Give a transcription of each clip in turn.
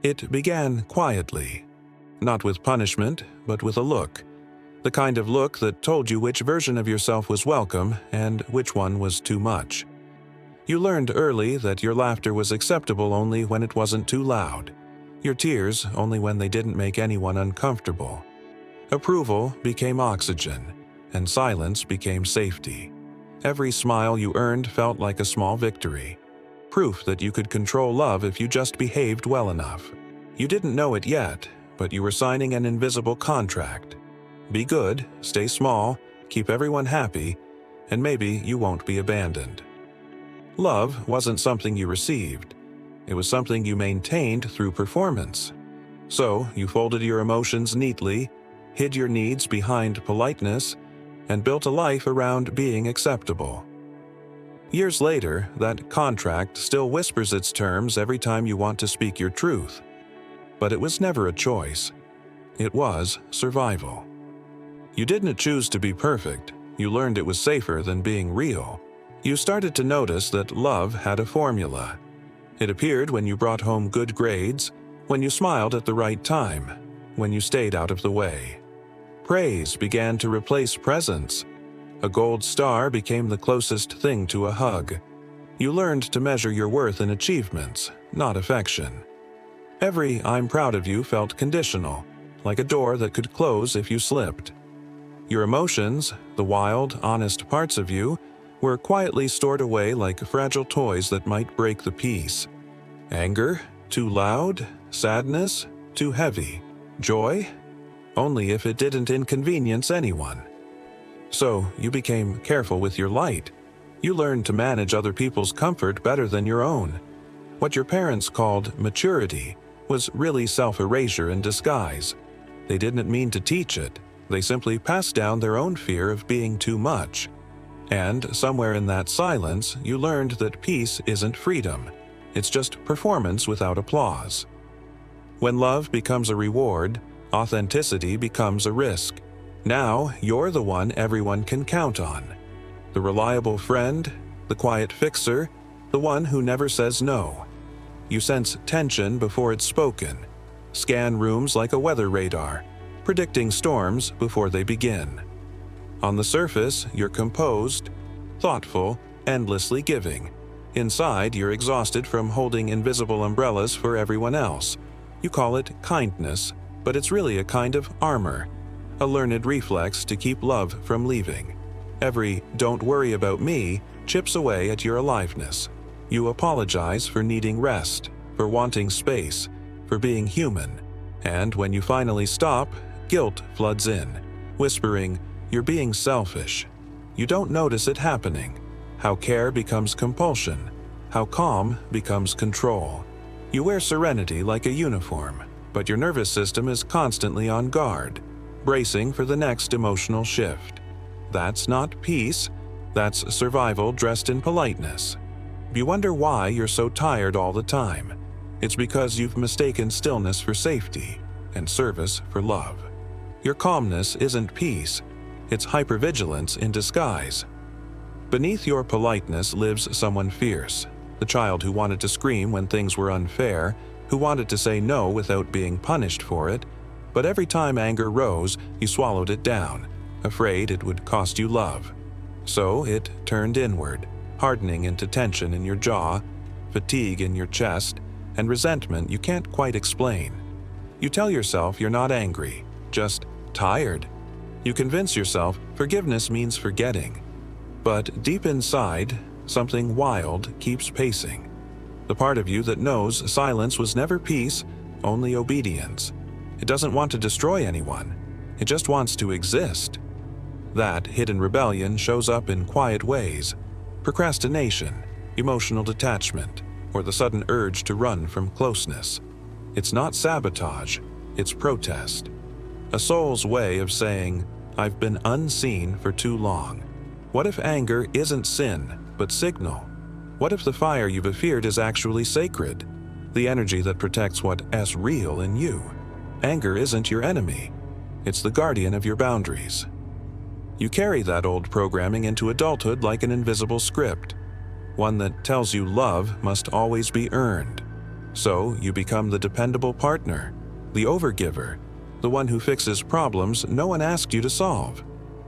It began quietly, not with punishment, but with a look. The kind of look that told you which version of yourself was welcome and which one was too much. You learned early that your laughter was acceptable only when it wasn't too loud, your tears only when they didn't make anyone uncomfortable. Approval became oxygen, and silence became safety. Every smile you earned felt like a small victory, proof that you could control love if you just behaved well enough. You didn't know it yet, but you were signing an invisible contract. Be good, stay small, keep everyone happy, and maybe you won't be abandoned. Love wasn't something you received. It was something you maintained through performance. So you folded your emotions neatly, hid your needs behind politeness, and built a life around being acceptable. Years later, that contract still whispers its terms every time you want to speak your truth. But it was never a choice. It was survival. You didn't choose to be perfect. You learned it was safer than being real. You started to notice that love had a formula. It appeared when you brought home good grades, when you smiled at the right time, when you stayed out of the way. Praise began to replace presence. A gold star became the closest thing to a hug. You learned to measure your worth in achievements, not affection. Every "I'm proud of you" felt conditional, like a door that could close if you slipped. Your emotions, the wild, honest parts of you, were quietly stored away like fragile toys that might break the peace. Anger? Too loud? Sadness? Too heavy? Joy? Only if it didn't inconvenience anyone. So you became careful with your light. You learned to manage other people's comfort better than your own. What your parents called maturity was really self-erasure in disguise. They didn't mean to teach it. They simply passed down their own fear of being too much. And somewhere in that silence, you learned that peace isn't freedom. It's just performance without applause. When love becomes a reward, authenticity becomes a risk. Now, you're the one everyone can count on. The reliable friend, the quiet fixer, the one who never says no. You sense tension before it's spoken. Scan rooms like a weather radar, predicting storms before they begin. On the surface, you're composed, thoughtful, endlessly giving. Inside, you're exhausted from holding invisible umbrellas for everyone else. You call it kindness, but it's really a kind of armor, a learned reflex to keep love from leaving. Every "don't worry about me" chips away at your aliveness. You apologize for needing rest, for wanting space, for being human. And when you finally stop, guilt floods in, whispering, "You're being selfish." You don't notice it happening. How care becomes compulsion. How calm becomes control. You wear serenity like a uniform, but your nervous system is constantly on guard, bracing for the next emotional shift. That's not peace. That's survival dressed in politeness. You wonder why you're so tired all the time. It's because you've mistaken stillness for safety and service for love. Your calmness isn't peace. It's hypervigilance in disguise. Beneath your politeness lives someone fierce, the child who wanted to scream when things were unfair, who wanted to say no without being punished for it, but every time anger rose, you swallowed it down, afraid it would cost you love. So it turned inward, hardening into tension in your jaw, fatigue in your chest, and resentment you can't quite explain. You tell yourself you're not angry, just tired. You convince yourself forgiveness means forgetting. But deep inside, something wild keeps pacing. The part of you that knows silence was never peace, only obedience. It doesn't want to destroy anyone. It just wants to exist. That hidden rebellion shows up in quiet ways: procrastination, emotional detachment, or the sudden urge to run from closeness. It's not sabotage, it's protest. A soul's way of saying, "I've been unseen for too long." What if anger isn't sin, but signal? What if the fire you've feared is actually sacred? The energy that protects what's real in you. Anger isn't your enemy. It's the guardian of your boundaries. You carry that old programming into adulthood like an invisible script, one that tells you love must always be earned. So you become the dependable partner, the overgiver, the one who fixes problems no one asked you to solve.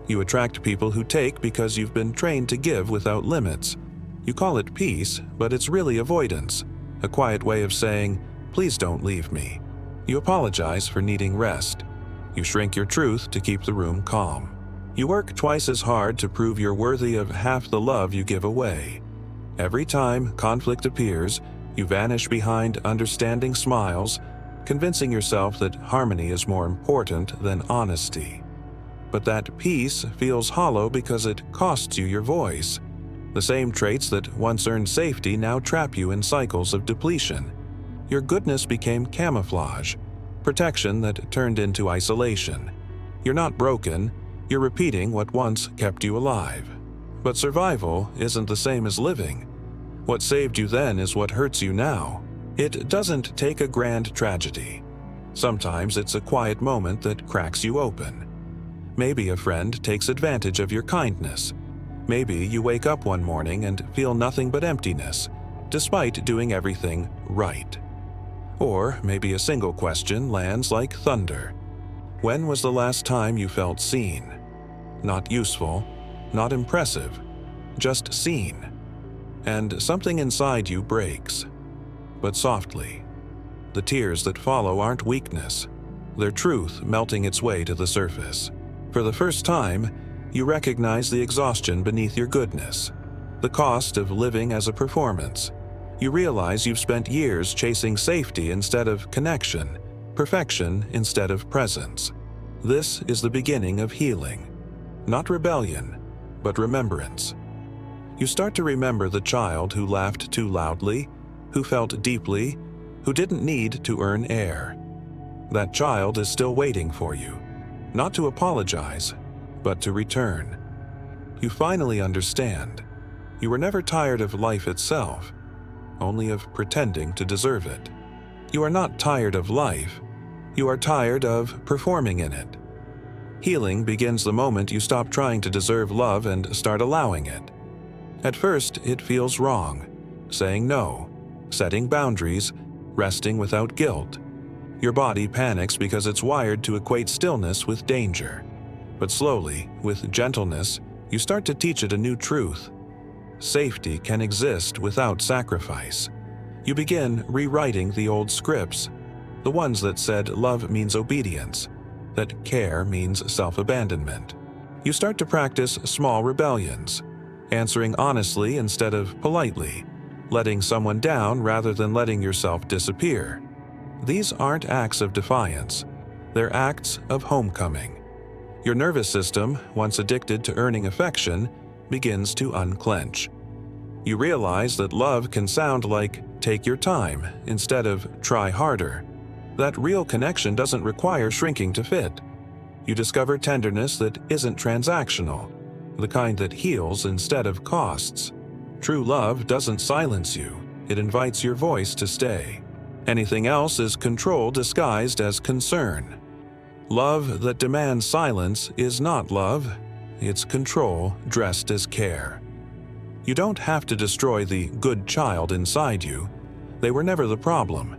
You attract people who take because you've been trained to give without limits. You call it peace, but it's really avoidance, a quiet way of saying, "Please don't leave me." You apologize for needing rest. You shrink your truth to keep the room calm. You work twice as hard to prove you're worthy of half the love you give away. Every time conflict appears, you vanish behind understanding smiles, convincing yourself that harmony is more important than honesty. But that peace feels hollow because it costs you your voice. The same traits that once earned safety now trap you in cycles of depletion. Your goodness became camouflage, protection that turned into isolation. You're not broken, you're repeating what once kept you alive. But survival isn't the same as living. What saved you then is what hurts you now. It doesn't take a grand tragedy. Sometimes it's a quiet moment that cracks you open. Maybe a friend takes advantage of your kindness. Maybe you wake up one morning and feel nothing but emptiness, despite doing everything right. Or maybe a single question lands like thunder. When was the last time you felt seen? Not useful, not impressive, just seen. And something inside you breaks. But softly. The tears that follow aren't weakness. They're truth melting its way to the surface. For the first time, you recognize the exhaustion beneath your goodness, the cost of living as a performance. You realize you've spent years chasing safety instead of connection, perfection instead of presence. This is the beginning of healing. Not rebellion, but remembrance. You start to remember the child who laughed too loudly, who felt deeply, who didn't need to earn air. That child is still waiting for you, not to apologize, but to return. You finally understand. You were never tired of life itself, only of pretending to deserve it. You are not tired of life. You are tired of performing in it. Healing begins the moment you stop trying to deserve love and start allowing it. At first, it feels wrong, saying no, setting boundaries, resting without guilt. Your body panics because it's wired to equate stillness with danger. But slowly, with gentleness, you start to teach it a new truth. Safety can exist without sacrifice. You begin rewriting the old scripts, the ones that said love means obedience, that care means self-abandonment. You start to practice small rebellions, answering honestly instead of politely, letting someone down rather than letting yourself disappear. These aren't acts of defiance. They're acts of homecoming. Your nervous system, once addicted to earning affection, begins to unclench. You realize that love can sound like "take your time" instead of "try harder." That real connection doesn't require shrinking to fit. You discover tenderness that isn't transactional, the kind that heals instead of costs. True love doesn't silence you, it invites your voice to stay. Anything else is control disguised as concern. Love that demands silence is not love, it's control dressed as care. You don't have to destroy the good child inside you. They were never the problem.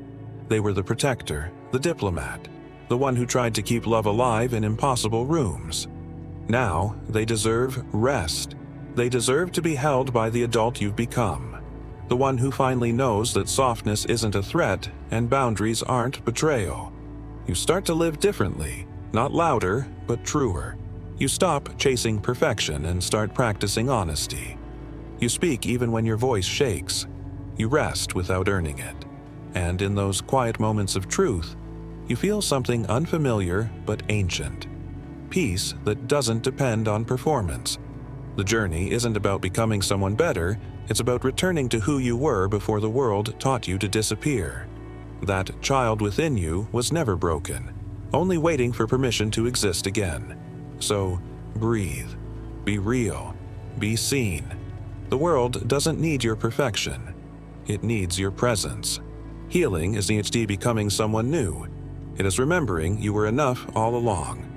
They were the protector, the diplomat, the one who tried to keep love alive in impossible rooms. Now, they deserve rest. They deserve to be held by the adult you've become, the one who finally knows that softness isn't a threat and boundaries aren't betrayal. You start to live differently, not louder, but truer. You stop chasing perfection and start practicing honesty. You speak even when your voice shakes. You rest without earning it. And in those quiet moments of truth, you feel something unfamiliar but ancient. Peace that doesn't depend on performance. The journey isn't about becoming someone better, it's about returning to who you were before the world taught you to disappear. That child within you was never broken, only waiting for permission to exist again. So, breathe. Be real. Be seen. The world doesn't need your perfection. It needs your presence. Healing is EHD becoming someone new. It is remembering you were enough all along.